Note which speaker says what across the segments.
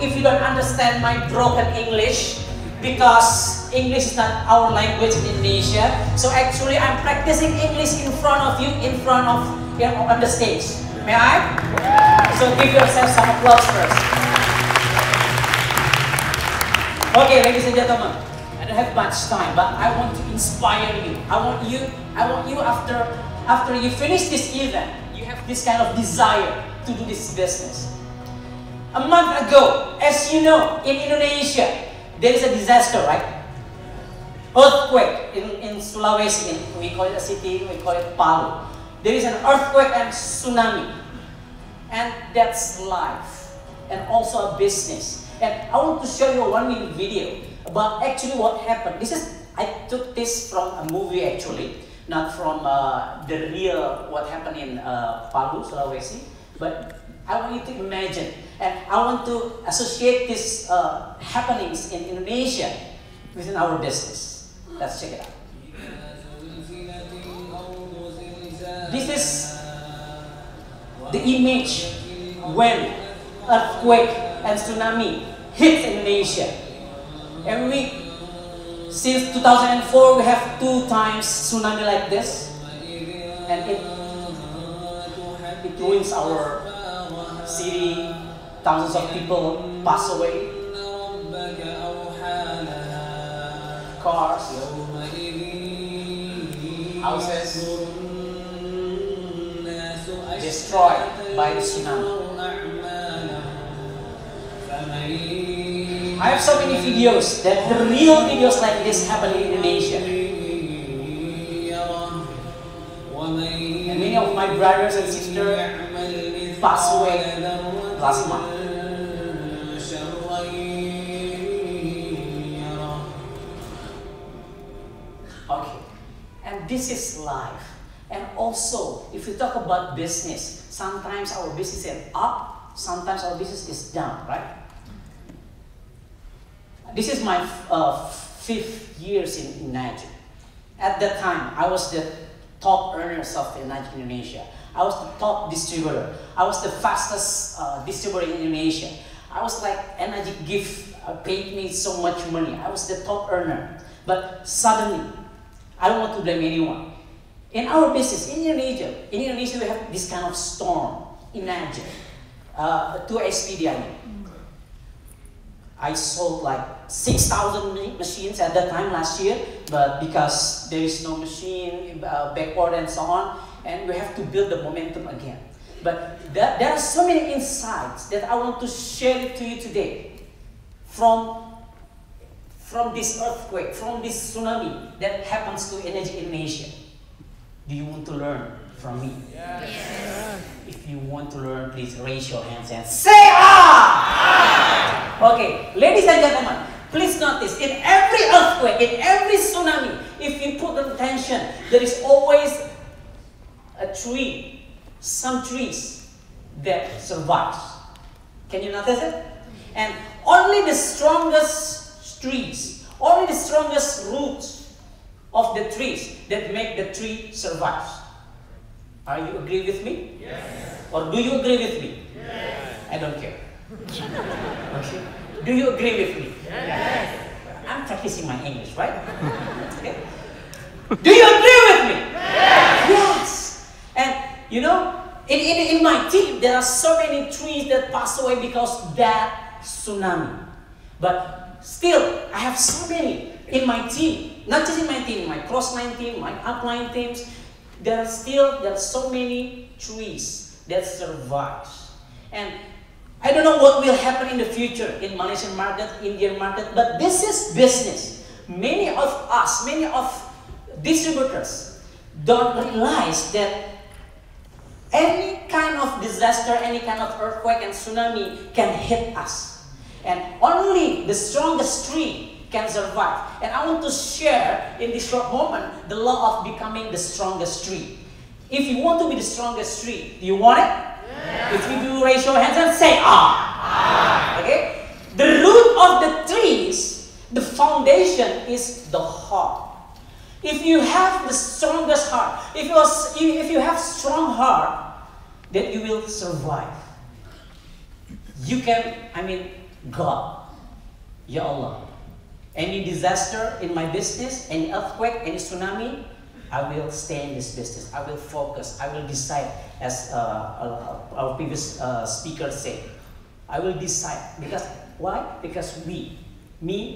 Speaker 1: if you don't understand my broken English, because English is not our language in Indonesia. So actually, I'm practicing English in front of you, on the stage. May I? So give yourself some applause first. Okay, ladies and gentlemen, I don't have much time, but I want to inspire you. I want you after you finish this event, you have this kind of desire to do this business. A month ago, as you know, in Indonesia, there is a disaster, right? Earthquake in Sulawesi. We call it a city, we call it Palu. There is an earthquake and tsunami. And that's life. And also a business. And I want to show you a 1-minute video about actually what happened. I took this from a movie actually, not from the real what happened in Palu, Sulawesi. But I want you to imagine, and I want to associate these happenings in Indonesia within our business. Let's check it out. This is the image when earthquake and tsunami hit Indonesia. And since 2004, we have 2 times tsunami like this, and it ruins our city. Thousands of people pass away. Cars, houses destroyed by the tsunami. I have so many videos the real videos like this happen in Indonesia. And many of my brothers and sisters passed away last month. Okay, and this is life. And also, if we talk about business, sometimes our business is up, sometimes our business is down, right? This is my 5th year in Nigeria. At that time, I was the top earners of Indonesia. I was the top distributor. I was the fastest distributor in Indonesia. I was like, Energy paid me so much money. I was the top earner. But suddenly, I don't want to blame anyone. In our business, in Indonesia we have this kind of storm. Imagine, 2 SPD. I sold like 6,000 machines at that time last year, but because there is no machine, backward and so on, and we have to build the momentum again. But there are so many insights that I want to share it to you today from this earthquake, from this tsunami that happens to Energy Indonesia. Do you want to learn from me? Yes. If you want to learn, please raise your hands and say ah! Okay, ladies and gentlemen, please notice, in every earthquake, in every tsunami, if you put attention, there is always a tree, some trees that survives. Can you notice it? And only the strongest trees, only the strongest roots of the trees that make the tree survive. Are you agree with me? Yes. Or do you agree with me? Yes. I don't care. Okay. Do you agree with me? Yes. I'm practicing my English, right? Okay. Do you agree with me? Yes. Yes. And you know, in my team, there are so many trees that pass away because of that tsunami. But still, I have so many in my team. Not just in my team, my cross-line team, my upline teams. There are so many trees that survive. And I don't know what will happen in the future in Malaysian market, Indian market, but this is business. Many of us, many of distributors don't realize that any kind of disaster, any kind of earthquake and tsunami can hit us. And only the strongest tree can survive. And I want to share in this short moment the law of becoming the strongest tree. If you want to be the strongest tree, do you want it? Yeah. If you do, raise your hands and say ah. Okay? The root of the trees, the foundation is the heart. If you have the strongest heart, if you have strong heart, then you will survive. You can, God, Ya Allah, any disaster in my business, any earthquake, any tsunami, I will stay in this business. I will focus. I will decide, as our previous speaker said. I will decide. Because why? Because me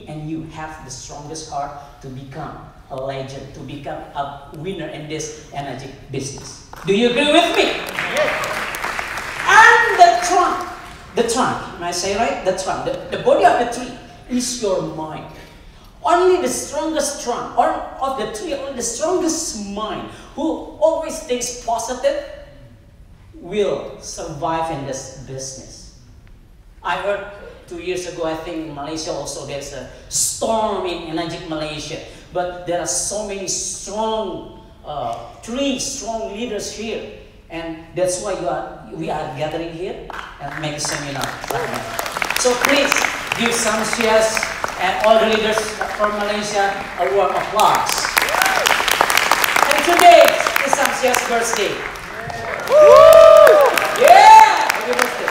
Speaker 1: and you, have the strongest heart to become a legend, to become a winner in this energy business. Do you agree with me? Yes. And the trunk, may I say right? The trunk, the body of the tree is your mind. Only the strongest trunk of the tree, only the strongest mind who always thinks positive will survive in this business. I heard 2 years ago, I think in Malaysia also there's a storm in Energized Malaysia. But there are so many strong trees, strong leaders here. And that's why we are gathering here and make a seminar right now. So please give some cheers and all the leaders from Malaysia a warm applause. And today is Samsia's birthday. Yeah! Happy birthday.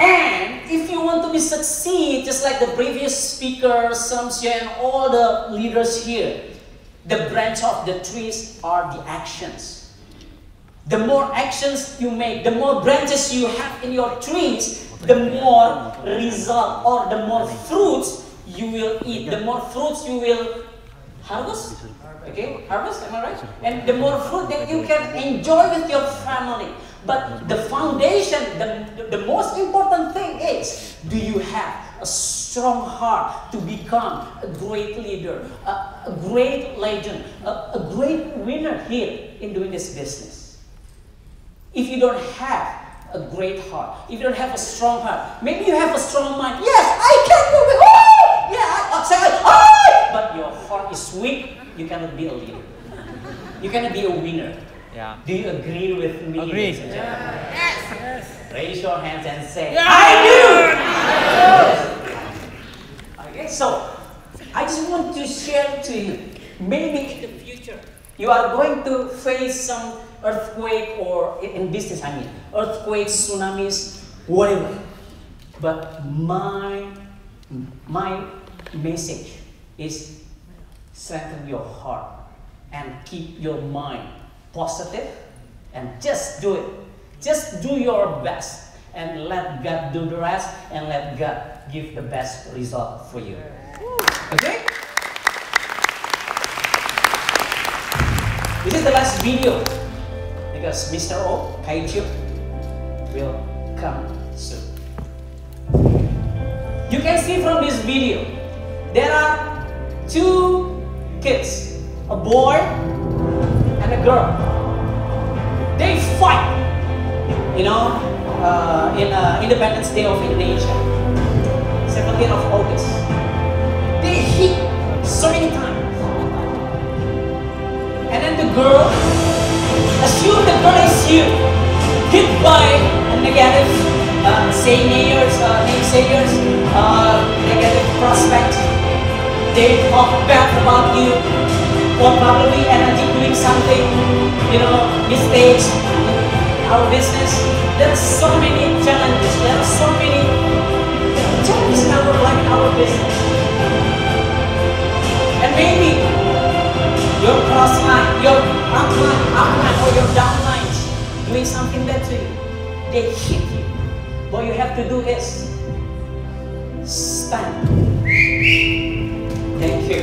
Speaker 1: And if you want to be succeed, just like the previous speaker, Samsia, and all the leaders here, the branch of the trees are the actions. The more actions you make, the more branches you have in your trees, the more result or the more fruits you will eat, the more fruits you will harvest. Okay, harvest, am I right? And the more fruit that you can enjoy with your family. But the foundation, the most important thing is, do you have a strong heart to become a great leader, a great legend, a great winner here in doing this business? If you don't have a great heart, if you don't have a strong heart, maybe you have a strong mind. Yes, I can do it. Oh, yeah, I'll say, oh, but your heart is weak. You cannot be a leader. You cannot be a winner.
Speaker 2: Yeah.
Speaker 1: Do you agree with me?
Speaker 2: Agree.
Speaker 1: Yes. Raise your hands and say,
Speaker 2: yeah.
Speaker 1: I do! Yes. Okay, so I just want to share to you, maybe in the future, you are going to face some earthquake, or in business, I mean, earthquakes, tsunamis, whatever. But my message is strengthen your heart and keep your mind positive and just do it. Just do your best and let God do the rest and let God give the best result for you. Okay? This is the last video because Mr. O, Kaiju, will come soon. You can see from this video, there are two kids, a boy and a girl. They fight, you know, in Independence Day of Indonesia, 17th of August. They hit so many times. And then the girl, assume the girl is you, hit by a negative naysayers, negative prospect. They talk bad about you, or probably energy doing something, you know, mistakes in our business. There are so many challenges. There are so many challenges in our life, in our business. And maybe your cross-line, your upline, or your downlines doing something bad to you. They hit you. What you have to do is stand. Thank you.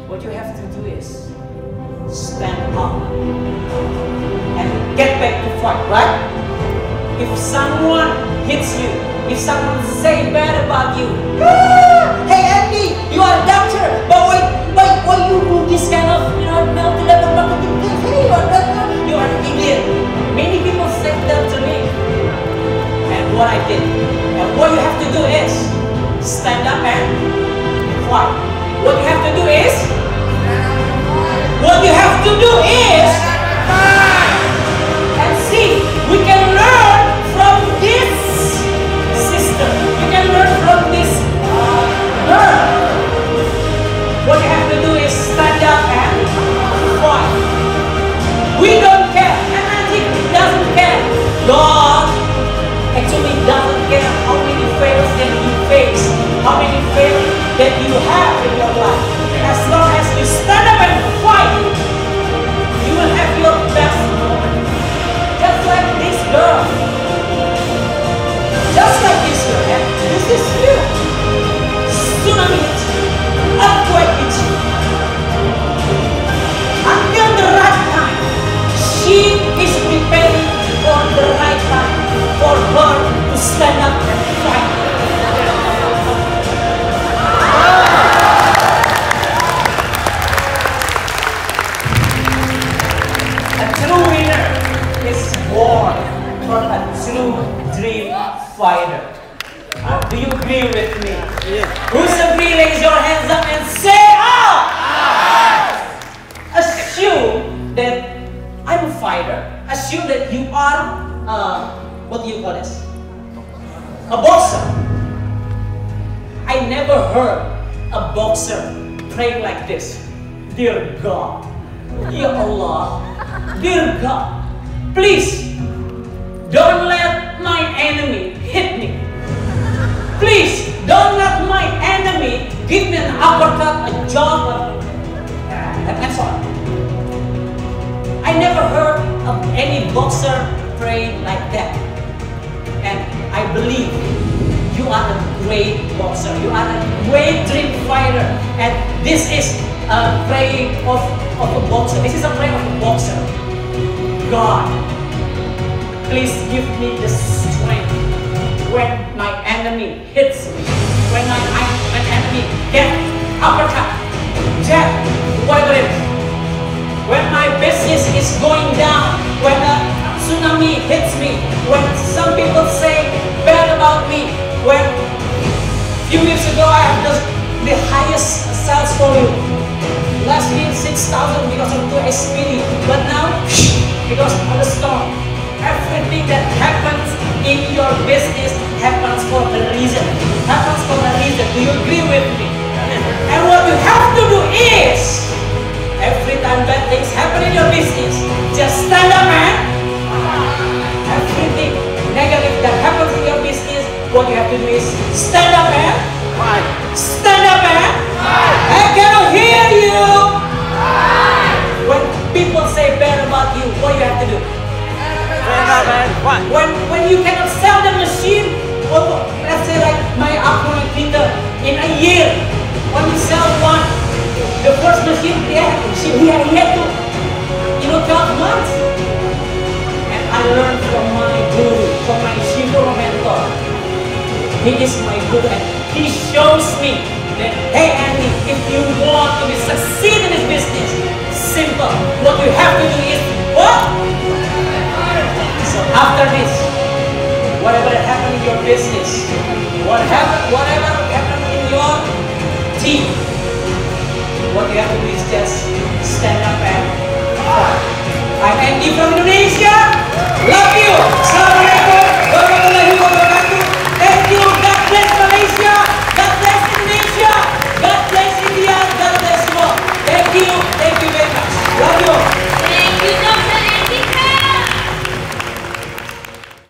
Speaker 1: What you have to do is stand up and get back to fight, right? If someone hits you, if someone say bad about you, hey Andy, you are a doctor, but why you do this kind of, you know, multi-level marketing thing? Hey, you are a doctor, you are an idiot. Many people say that to me. And what I did, and what you have to do is stand up and fight. What you have to do is, and see, we can learn from this sister. We can learn from this girl. What you have to do is stand up and fighter. Do you agree with me?
Speaker 2: Yes.
Speaker 1: Who's agree? Raise your hands up and say out. Assume that I'm a fighter. Assume that you are, what do you call this? A boxer. I never heard a boxer pray like this. Dear God, Ya Allah, dear God, please don't let my enemy hit me. Please don't let my enemy give me an uppercut, a jab, and so on. I never heard of any boxer praying like that. And I believe you are a great boxer. You are a great dream fighter. And this is a prayer of a boxer. This is a prayer of a boxer. God, please give me the strength when my enemy hits me. When my enemy gets uppercut, jab, whatever it is. When my business is going down, when a tsunami hits me, when some people say bad about me, when a few weeks ago I have the highest sales volume. Last year 6,000 because of 2 SPD, but now because of the storm. Everything that happens in your business happens for a reason. Happens for a reason. Do you agree with me? And what you have to do is, every time bad things happen in your business, just stand up, man. Everything negative that happens in your business, what you have to do is stand up, man. Stand up, man. I cannot hear you. When people say bad about you, what you have to do? When you cannot sell the machine, or let's say like my upcoming printer, in a year, when you sell one, the first machine, he had to, 12 months. And I learned from my guru, from my Shigoro mentor. He is my guru and he shows me that, hey Andy, if you want to succeed in this business, simple. What you have to do is, what? So after this, whatever that happened in your business, whatever happened in your team, what you have to do is just stand up and fight. I'm Andy from Indonesia.